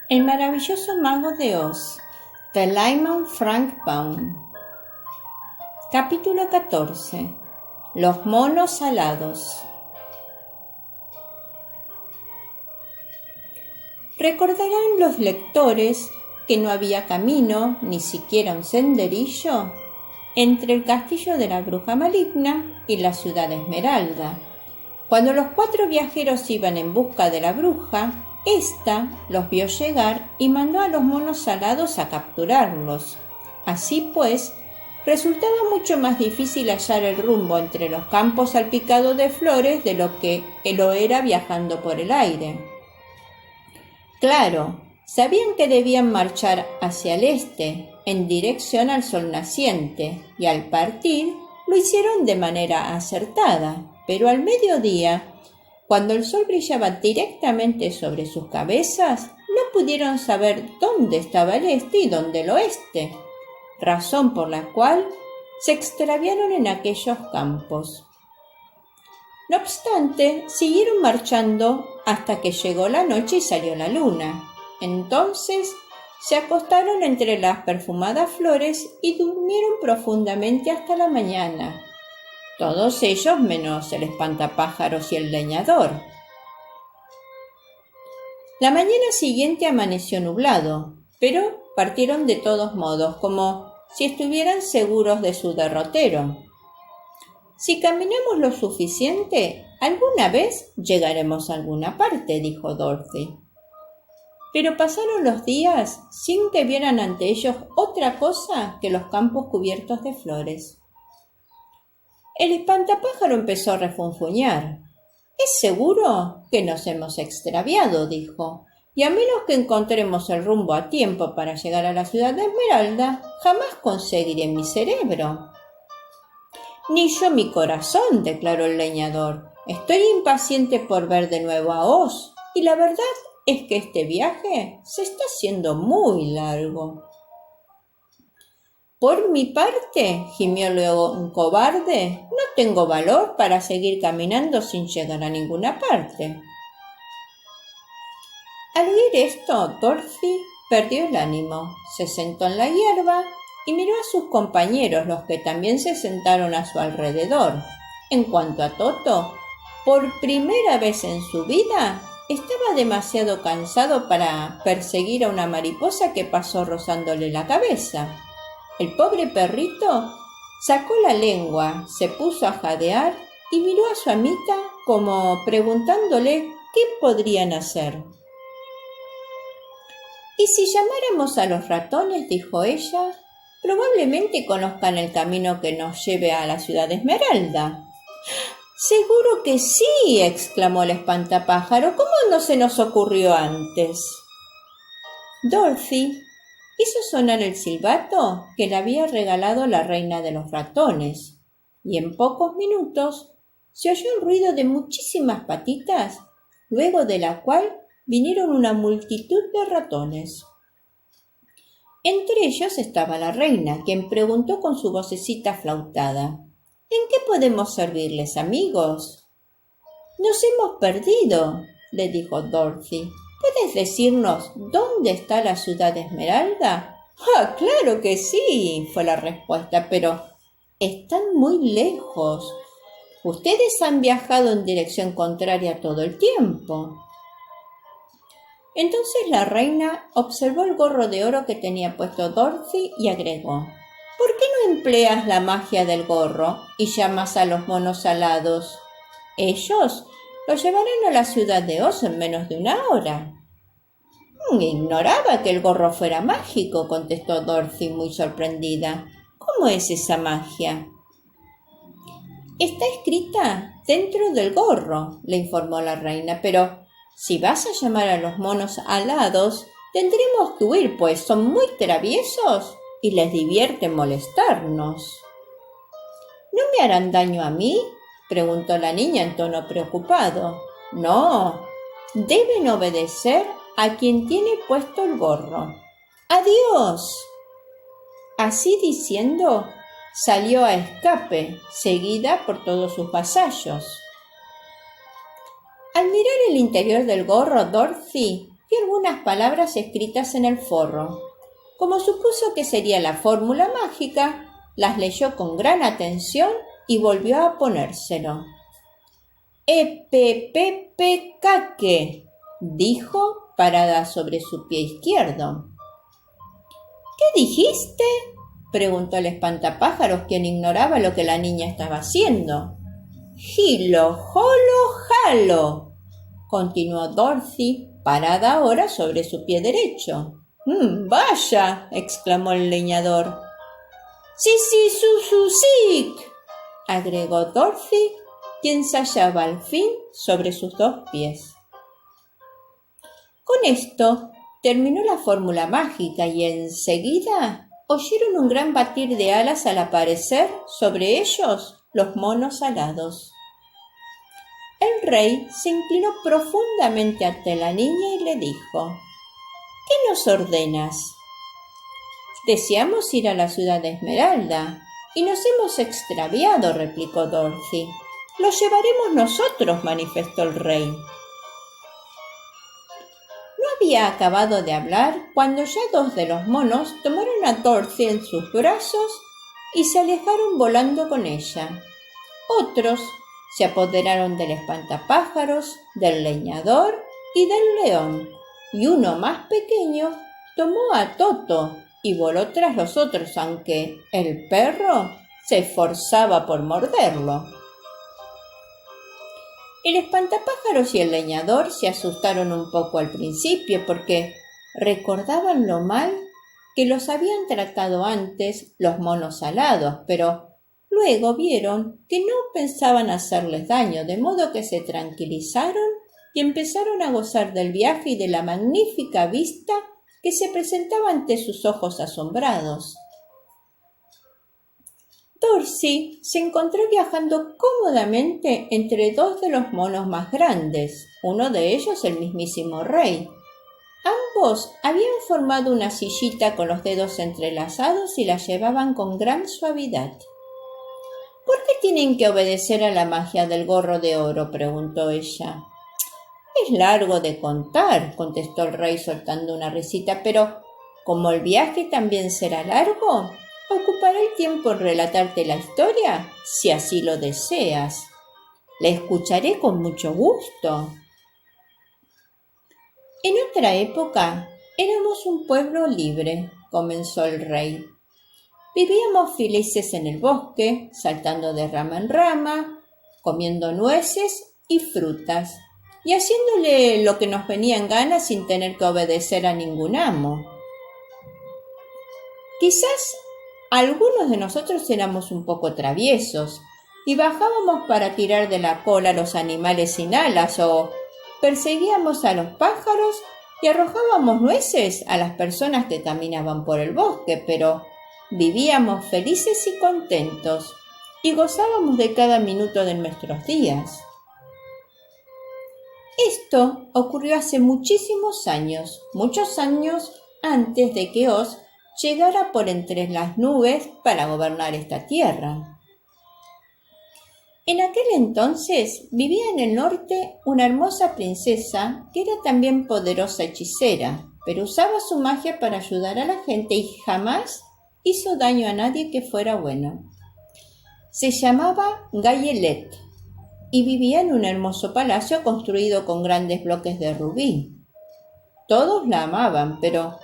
El maravilloso mago de Oz, de Lyman Frank Baum. Capítulo 14. Los monos alados. Recordarán los lectores que no había camino, ni siquiera un senderillo, entre el castillo de la bruja maligna y la ciudad Esmeralda. Cuando los 4 viajeros iban en busca de la bruja, ésta los vio llegar y mandó a los monos alados a capturarlos. Así pues, resultaba mucho más difícil hallar el rumbo entre los campos salpicados de flores de lo que lo era viajando por el aire. Claro, sabían que debían marchar hacia el este, en dirección al sol naciente, y al partir lo hicieron de manera acertada, pero al mediodía, cuando el sol brillaba directamente sobre sus cabezas, no pudieron saber dónde estaba el este y dónde el oeste, razón por la cual se extraviaron en aquellos campos. No obstante, siguieron marchando hasta que llegó la noche y salió la luna. Entonces se acostaron entre las perfumadas flores y durmieron profundamente hasta la mañana. Todos ellos menos el espantapájaros y el leñador. La mañana siguiente amaneció nublado, pero partieron de todos modos, como si estuvieran seguros de su derrotero. Si caminamos lo suficiente, alguna vez llegaremos a alguna parte, dijo Dorothy. Pero pasaron los días sin que vieran ante ellos otra cosa que los campos cubiertos de flores. El espantapájaro empezó a refunfuñar. «Es seguro que nos hemos extraviado», dijo, «y a menos que encontremos el rumbo a tiempo para llegar a la ciudad de Esmeralda, jamás conseguiré mi cerebro». «Ni yo mi corazón», declaró el leñador. «Estoy impaciente por ver de nuevo a Oz, y la verdad es que este viaje se está haciendo muy largo». «Por mi parte», gimió luego un cobarde, «no tengo valor para seguir caminando sin llegar a ninguna parte». Al oír esto, Dorothy perdió el ánimo, se sentó en la hierba y miró a sus compañeros, los que también se sentaron a su alrededor. En cuanto a Toto, por primera vez en su vida, estaba demasiado cansado para perseguir a una mariposa que pasó rozándole la cabeza. El pobre perrito sacó la lengua, se puso a jadear y miró a su amita como preguntándole qué podrían hacer. «¿Y si llamáramos a los ratones?», dijo ella. «Probablemente conozcan el camino que nos lleve a la ciudad de Esmeralda». «¡Seguro que sí!», exclamó el espantapájaro. «¿Cómo no se nos ocurrió antes?». Dorothy hizo sonar el silbato que le había regalado la reina de los ratones, y en pocos minutos se oyó el ruido de muchísimas patitas, luego de la cual vinieron una multitud de ratones. Entre ellos estaba la reina, quien preguntó con su vocecita flautada: «¿En qué podemos servirles, amigos?». «Nos hemos perdido», le dijo Dorothy. «¿Puedes decirnos dónde está la ciudad de Esmeralda?». «Ah, claro que sí», fue la respuesta, «pero están muy lejos. Ustedes han viajado en dirección contraria todo el tiempo». Entonces la reina observó el gorro de oro que tenía puesto Dorothy y agregó: «¿Por qué no empleas la magia del gorro y llamas a los monos alados? Ellos lo llevarán a la ciudad de Oz en menos de una hora». «Ignoraba que el gorro fuera mágico», contestó Dorothy muy sorprendida. «¿Cómo es esa magia?». «Está escrita dentro del gorro», le informó la reina, «pero si vas a llamar a los monos alados, tendremos que huir, pues son muy traviesos y les divierte molestarnos». «¿No me harán daño a mí?», preguntó la niña en tono preocupado. «No, deben obedecer a quien tiene puesto el gorro. ¡Adiós!». Así diciendo, salió a escape, seguida por todos sus vasallos. Al mirar el interior del gorro, Dorothy y algunas palabras escritas en el forro. Como supuso que sería la fórmula mágica, las leyó con gran atención y volvió a ponérselo. «Epepepecaque», dijo, parada sobre su pie izquierdo. «¿Qué dijiste?», preguntó el espantapájaros, quien ignoraba lo que la niña estaba haciendo. «Gilo, jolo, jalo», continuó Dorothy, parada ahora sobre su pie derecho. «Vaya», exclamó el leñador. «Sí, sí, su, sí», agregó Dorothy, quien se hallaba al fin sobre sus dos pies. Con esto terminó la fórmula mágica y enseguida oyeron un gran batir de alas al aparecer sobre ellos los monos alados. El rey se inclinó profundamente ante la niña y le dijo: «¿Qué nos ordenas?». «Deseamos ir a la ciudad de Esmeralda y nos hemos extraviado», replicó Dorothy. «Lo llevaremos nosotros», manifestó el rey. No había acabado de hablar cuando ya dos de los monos tomaron a Dorothy en sus brazos y se alejaron volando con ella. Otros se apoderaron del espantapájaros, del leñador y del león, y uno más pequeño tomó a Toto y voló tras los otros, aunque el perro se esforzaba por morderlo. El espantapájaros y el leñador se asustaron un poco al principio porque recordaban lo mal que los habían tratado antes los monos alados, pero luego vieron que no pensaban hacerles daño, de modo que se tranquilizaron y empezaron a gozar del viaje y de la magnífica vista que se presentaba ante sus ojos asombrados. Dorothy se encontró viajando cómodamente entre dos de los monos más grandes, uno de ellos el mismísimo rey. Ambos habían formado una sillita con los dedos entrelazados y la llevaban con gran suavidad. «¿Por qué tienen que obedecer a la magia del gorro de oro?», preguntó ella. «Es largo de contar», contestó el rey soltando una risita, «pero como el viaje también será largo, ocuparé el tiempo en relatarte la historia, si así lo deseas. La escucharé con mucho gusto». «En otra época éramos un pueblo libre», comenzó el rey. «Vivíamos felices en el bosque, saltando de rama en rama, comiendo nueces y frutas, y haciéndole lo que nos venía en gana sin tener que obedecer a ningún amo. Quizás algunos de nosotros éramos un poco traviesos y bajábamos para tirar de la cola a los animales sin alas o perseguíamos a los pájaros y arrojábamos nueces a las personas que caminaban por el bosque, pero vivíamos felices y contentos y gozábamos de cada minuto de nuestros días. Esto ocurrió hace muchos años antes de que Oz llegara por entre las nubes para gobernar esta tierra. En aquel entonces vivía en el norte una hermosa princesa que era también poderosa hechicera, pero usaba su magia para ayudar a la gente y jamás hizo daño a nadie que fuera bueno. Se llamaba Gayelet y vivía en un hermoso palacio construido con grandes bloques de rubí. Todos la amaban, pero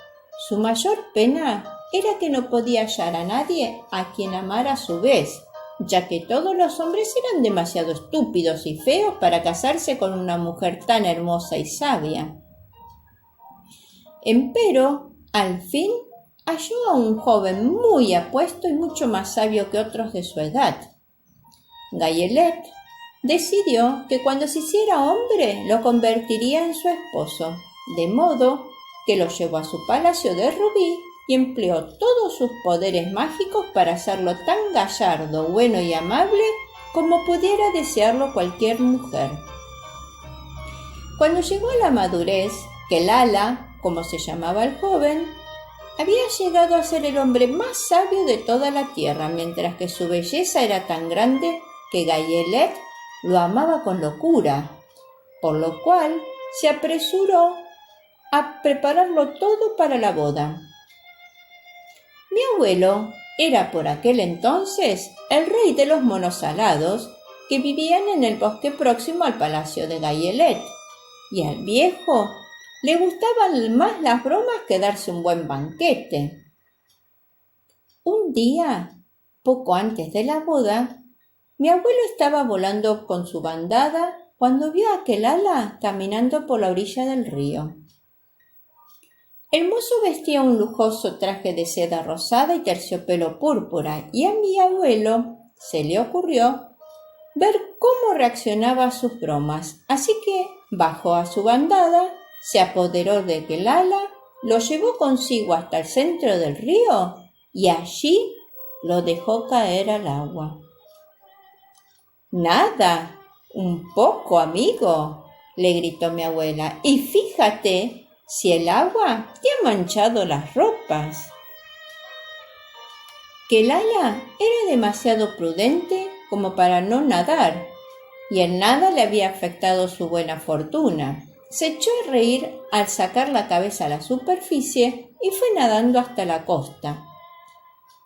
su mayor pena era que no podía hallar a nadie a quien amar a su vez, ya que todos los hombres eran demasiado estúpidos y feos para casarse con una mujer tan hermosa y sabia. Empero, al fin, halló a un joven muy apuesto y mucho más sabio que otros de su edad. Gayelet decidió que cuando se hiciera hombre lo convertiría en su esposo, de modo que lo llevó a su palacio de rubí y empleó todos sus poderes mágicos para hacerlo tan gallardo, bueno y amable como pudiera desearlo cualquier mujer. Cuando llegó a la madurez, Kelala, como se llamaba el joven, había llegado a ser el hombre más sabio de toda la tierra, mientras que su belleza era tan grande que Gayelet lo amaba con locura, por lo cual se apresuró a prepararlo todo para la boda. Mi abuelo era por aquel entonces el rey de los monos alados que vivían en el bosque próximo al palacio de Gayelet, y al viejo le gustaban más las bromas que darse un buen banquete. Un día, poco antes de la boda, mi abuelo estaba volando con su bandada cuando vio a aquel ala caminando por la orilla del río. El mozo vestía un lujoso traje de seda rosada y terciopelo púrpura, y a mi abuelo se le ocurrió ver cómo reaccionaba a sus bromas, así que bajó a su bandada, se apoderó de aquel ala, lo llevó consigo hasta el centro del río y allí lo dejó caer al agua. «Nada, un poco, amigo», le gritó mi abuela, «y fíjate si el agua te ha manchado las ropas». Que el ala era demasiado prudente como para no nadar, y en nada le había afectado su buena fortuna. Se echó a reír al sacar la cabeza a la superficie y fue nadando hasta la costa.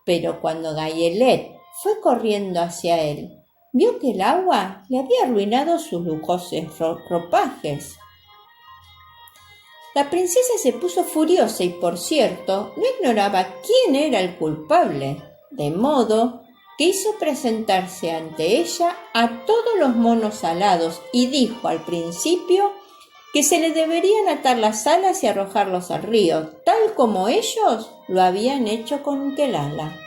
Pero cuando Gayelet fue corriendo hacia él, vio que el agua le había arruinado sus lujosos ropajes. La princesa se puso furiosa y, por cierto, no ignoraba quién era el culpable, de modo que hizo presentarse ante ella a todos los monos alados y dijo al principio que se le deberían atar las alas y arrojarlos al río, tal como ellos lo habían hecho con Kelala.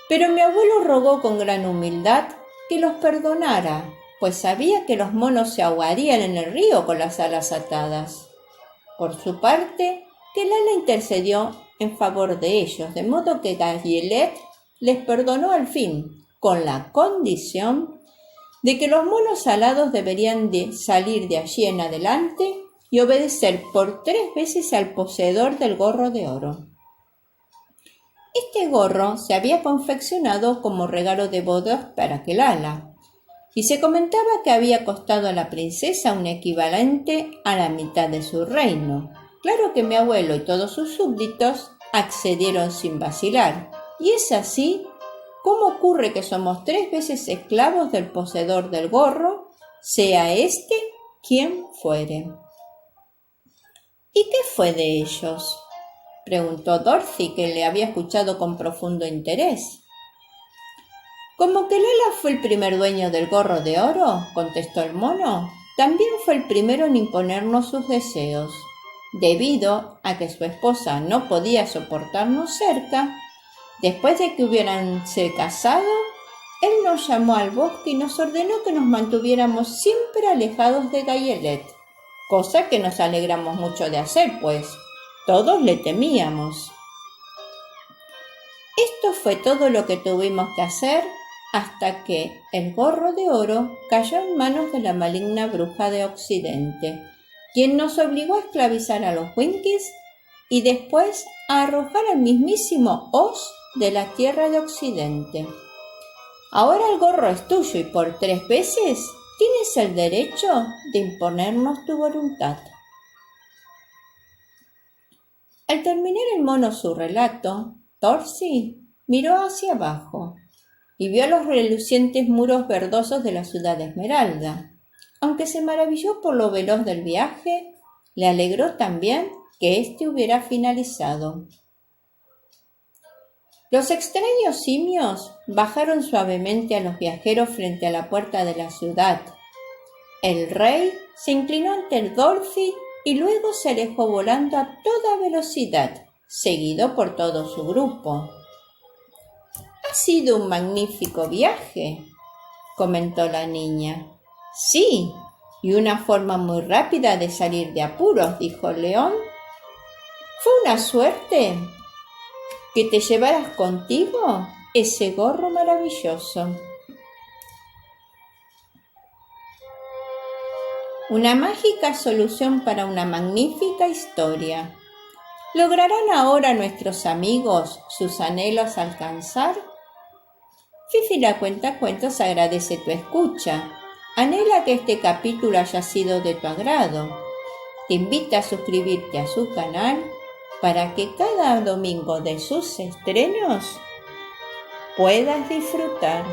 Pero mi abuelo rogó con gran humildad que los perdonara, pues sabía que los monos se ahogarían en el río con las alas atadas. Por su parte, Kelala intercedió en favor de ellos, de modo que Gayelet les perdonó al fin, con la condición de que los monos alados deberían de salir de allí en adelante y obedecer por 3 veces al poseedor del gorro de oro. Este gorro se había confeccionado como regalo de bodas para Kelala, y se comentaba que había costado a la princesa un equivalente a la mitad de su reino. Claro que mi abuelo y todos sus súbditos accedieron sin vacilar, y es así como ocurre que somos 3 veces esclavos del poseedor del gorro, sea éste quien fuere. ¿Y qué fue de ellos?, preguntó Dorothy, que le había escuchado con profundo interés. Como Kelala fue el primer dueño del gorro de oro, contestó el mono, también fue el primero en imponernos sus deseos. Debido a que su esposa no podía soportarnos cerca, después de que hubieranse casado, él nos llamó al bosque y nos ordenó que nos mantuviéramos siempre alejados de Gayelet, cosa que nos alegramos mucho de hacer, pues todos le temíamos. Esto fue todo lo que tuvimos que hacer hasta que el gorro de oro cayó en manos de la maligna bruja de Occidente, quien nos obligó a esclavizar a los Winkies y después a arrojar al mismísimo Oz de la tierra de Occidente. Ahora el gorro es tuyo y por 3 veces tienes el derecho de imponernos tu voluntad. Al terminar el mono su relato, Dorothy miró hacia abajo y vio los relucientes muros verdosos de la ciudad de Esmeralda. Aunque se maravilló por lo veloz del viaje, le alegró también que éste hubiera finalizado. Los extraños simios bajaron suavemente a los viajeros frente a la puerta de la ciudad. El rey se inclinó ante Dorothy y luego se alejó volando a toda velocidad, seguido por todo su grupo. «Ha sido un magnífico viaje», comentó la niña. «Sí, y una forma muy rápida de salir de apuros», dijo el león. «Fue una suerte que te llevaras contigo ese gorro maravilloso». Una mágica solución para una magnífica historia. ¿Lograrán ahora nuestros amigos sus anhelos alcanzar? Fifi la Cuentacuentos agradece tu escucha. Anhela que este capítulo haya sido de tu agrado. te invita a suscribirte a su canal para que cada domingo de sus estrenos puedas disfrutar.